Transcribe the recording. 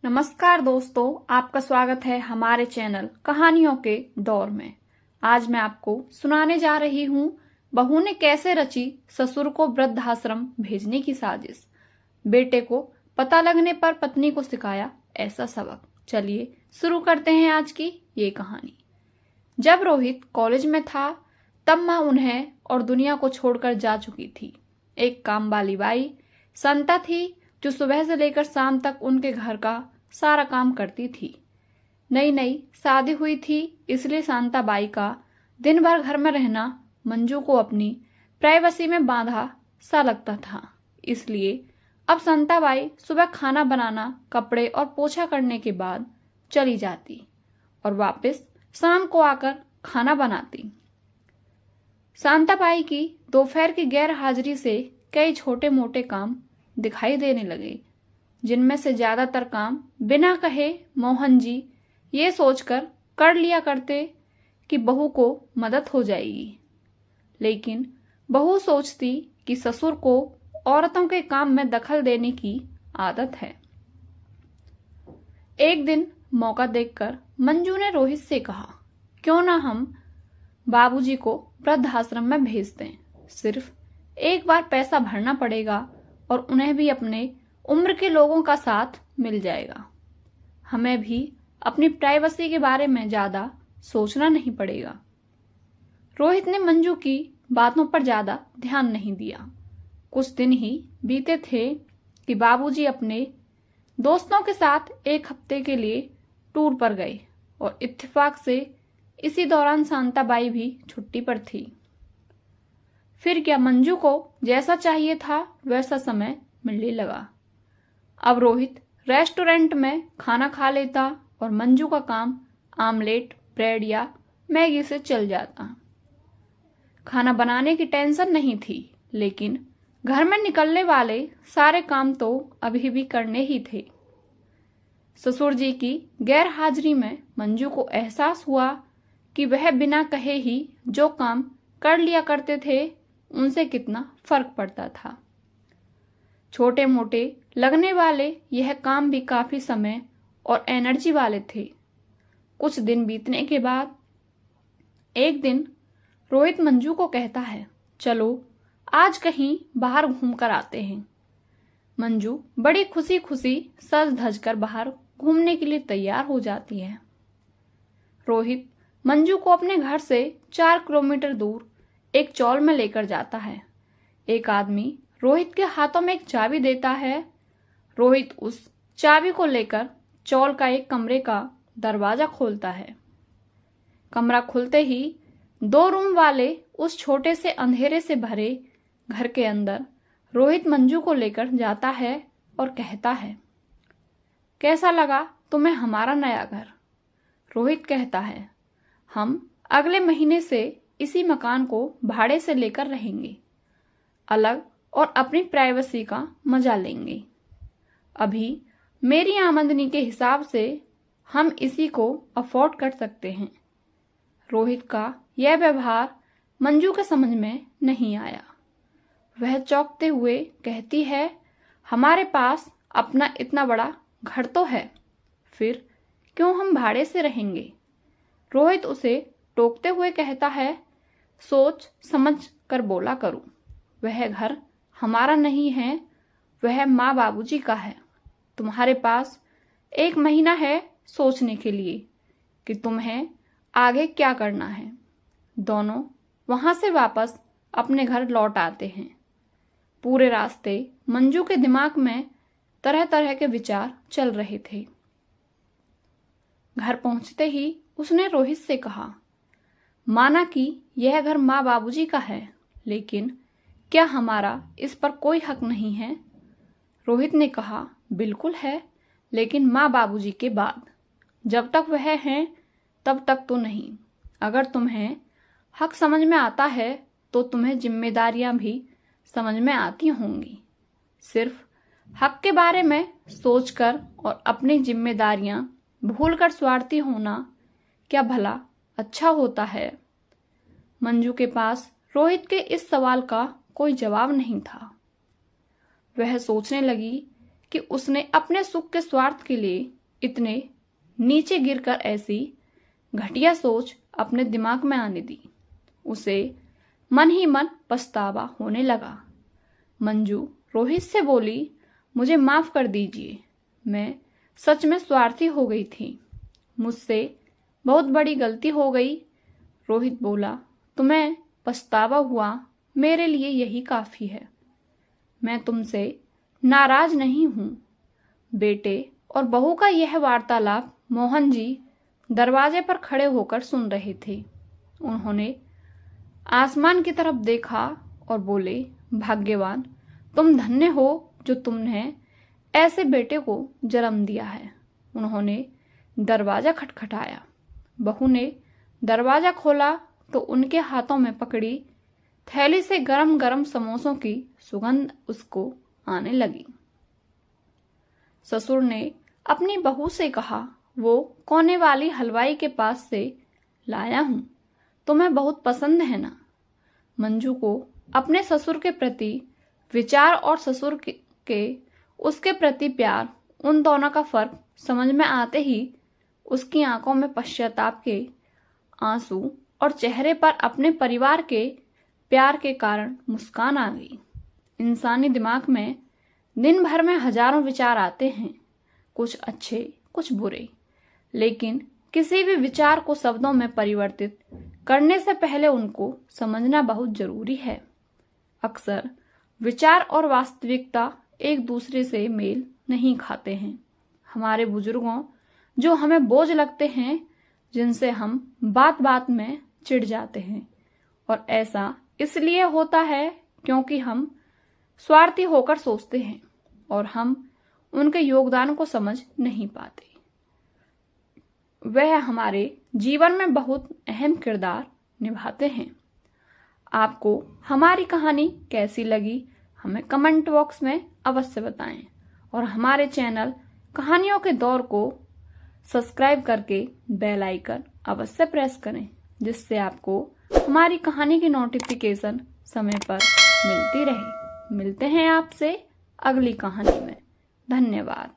नमस्कार दोस्तों, आपका स्वागत है हमारे चैनल कहानियों के दौर में। आज मैं आपको सुनाने जा रही हूँ बहू ने कैसे रची ससुर को वृद्धाश्रम भेजने की साजिश। बेटे को पता लगने पर पत्नी को सिखाया ऐसा सबक। चलिए शुरू करते हैं आज की ये कहानी। जब रोहित कॉलेज में था तब माँ उन्हें और दुनिया को छोड़कर जा चुकी थी। एक काम वाली बाई संता थी जो सुबह से लेकर शाम तक उनके घर का सारा काम करती थी। नई नई शादी हुई थी, इसलिए शांता बाई का दिन भर घर में रहना मंजू को अपनी प्राइवेसी में बांधा सा लगता था। इसलिए अब शांता बाई सुबह खाना बनाना, कपड़े और पोछा करने के बाद चली जाती और वापस शाम को आकर खाना बनाती। शांता बाई की दोपहर की गैर हाजिरी से कई छोटे मोटे काम दिखाई देने लगे, जिनमें से ज्यादातर काम बिना कहे मोहन जी ये सोचकर कर लिया करते कि बहू को मदद हो जाएगी। लेकिन बहू सोचती कि ससुर को औरतों के काम में दखल देने की आदत है। एक दिन मौका देखकर मंजू ने रोहित से कहा, क्यों ना हम बाबूजी को वृद्धाश्रम में भेज दें। सिर्फ एक बार पैसा भरना पड़ेगा और उन्हें भी अपने उम्र के लोगों का साथ मिल जाएगा। हमें भी अपनी प्राइवेसी के बारे में ज्यादा सोचना नहीं पड़ेगा। रोहित ने मंजू की बातों पर ज्यादा ध्यान नहीं दिया। कुछ दिन ही बीते थे कि बाबूजी अपने दोस्तों के साथ एक हफ्ते के लिए टूर पर गए और इत्तेफाक से इसी दौरान शांता बाई भी छुट्टी पर थी। फिर क्या मंजू को जैसा चाहिए था वैसा समय मिलने लगा। अब रोहित रेस्टोरेंट में खाना खा लेता और मंजू का काम आमलेट, ब्रेड या मैगी से चल जाता। खाना बनाने की टेंशन नहीं थी, लेकिन घर में निकलने वाले सारे काम तो अभी भी करने ही थे। ससुर जी की गैर हाजिरी में मंजू को एहसास हुआ कि वह बिना कहे ही जो काम कर लिया करते थे उनसे कितना फर्क पड़ता था। छोटे मोटे लगने वाले यह काम भी काफी समय और एनर्जी वाले थे। कुछ दिन बीतने के बाद एक दिन रोहित मंजू को कहता है, चलो आज कहीं बाहर घूम कर आते हैं। मंजू बड़ी खुशी खुशी सज धज कर बाहर घूमने के लिए तैयार हो जाती है। रोहित मंजू को अपने घर से 4 किलोमीटर दूर एक चौल में लेकर जाता है। एक आदमी रोहित के हाथों में एक चाबी देता है। रोहित उस चाबी को लेकर चौल का एक कमरे का दरवाजा खोलता है। कमरा खुलते ही 2 रूम वाले उस छोटे से अंधेरे से भरे घर के अंदर रोहित मंजू को लेकर जाता है और कहता है, कैसा लगा तुम्हें हमारा नया घर? रोहित कहता है, हम अगले महीने से इसी मकान को भाड़े से लेकर रहेंगे, अलग और अपनी प्राइवेसी का मजा लेंगे। अभी मेरी आमदनी के हिसाब से हम इसी को अफोर्ड कर सकते हैं। रोहित का यह व्यवहार मंजू के समझ में नहीं आया। वह चौंकते हुए कहती है, हमारे पास अपना इतना बड़ा घर तो है, फिर क्यों हम भाड़े से रहेंगे? रोहित उसे टोकते हुए कहता है, सोच समझ कर बोला करो। वह घर हमारा नहीं है, वह माँ बाबूजी का है। तुम्हारे पास 1 महीना है सोचने के लिए कि तुम्हें आगे क्या करना है। दोनों वहां से वापस अपने घर लौट आते हैं। पूरे रास्ते मंजू के दिमाग में तरह तरह के विचार चल रहे थे। घर पहुंचते ही उसने रोहित से कहा, माना कि यह घर माँ बाबूजी का है, लेकिन क्या हमारा इस पर कोई हक नहीं है? रोहित ने कहा, बिल्कुल है, लेकिन माँ बाबूजी के बाद। जब तक वह हैं तब तक तो नहीं। अगर तुम्हें हक समझ में आता है तो तुम्हें जिम्मेदारियां भी समझ में आती होंगी। सिर्फ हक के बारे में सोचकर और अपनी जिम्मेदारियां भूलकर स्वार्थी होना क्या भला अच्छा होता है? मंजू के पास रोहित के इस सवाल का कोई जवाब नहीं था। वह सोचने लगी कि उसने अपने सुख के स्वार्थ के लिए इतने नीचे गिरकर ऐसी घटिया सोच अपने दिमाग में आने दी। उसे मन ही मन पछतावा होने लगा। मंजू रोहित से बोली, मुझे माफ कर दीजिए, मैं सच में स्वार्थी हो गई थी, मुझसे बहुत बड़ी गलती हो गई। रोहित बोला, तुम्हें पछतावा हुआ, मेरे लिए यही काफी है। मैं तुमसे नाराज नहीं हूं। बेटे और बहू का यह वार्तालाप मोहन जी दरवाजे पर खड़े होकर सुन रहे थे। उन्होंने आसमान की तरफ देखा और बोले, भाग्यवान, तुम धन्य हो जो तुमने ऐसे बेटे को जन्म दिया है। उन्होंने दरवाजा खटखटाया। बहू ने दरवाजा खोला तो उनके हाथों में पकड़ी थैली से गरम गरम समोसों की सुगंध उसको आने लगी। ससुर ने अपनी बहू से कहा, वो कोने वाली हलवाई के पास से लाया हूं, तुम्हें बहुत पसंद है ना। मंजू को अपने ससुर के प्रति विचार और ससुर के उसके प्रति प्यार, उन दोनों का फर्क समझ में आते ही उसकी आंखों में पश्चाताप के आंसू और चेहरे पर अपने परिवार के प्यार के कारण मुस्कान आ गई। इंसानी दिमाग में दिन भर में हजारों विचार आते हैं, कुछ अच्छे कुछ बुरे, लेकिन किसी भी विचार को शब्दों में परिवर्तित करने से पहले उनको समझना बहुत जरूरी है। अक्सर विचार और वास्तविकता एक दूसरे से मेल नहीं खाते हैं। हमारे बुजुर्गों जो हमें बोझ लगते हैं, जिनसे हम बात बात में चिढ़ जाते हैं, और ऐसा इसलिए होता है क्योंकि हम स्वार्थी होकर सोचते हैं और हम उनके योगदान को समझ नहीं पाते। वह हमारे जीवन में बहुत अहम किरदार निभाते हैं। आपको हमारी कहानी कैसी लगी हमें कमेंट बॉक्स में अवश्य बताएं और हमारे चैनल कहानियों के दौर को सब्सक्राइब करके बेल आइकन अवश्य प्रेस करें, जिससे आपको हमारी कहानी की नोटिफिकेशन समय पर मिलती रहे। मिलते हैं आपसे अगली कहानी में। धन्यवाद।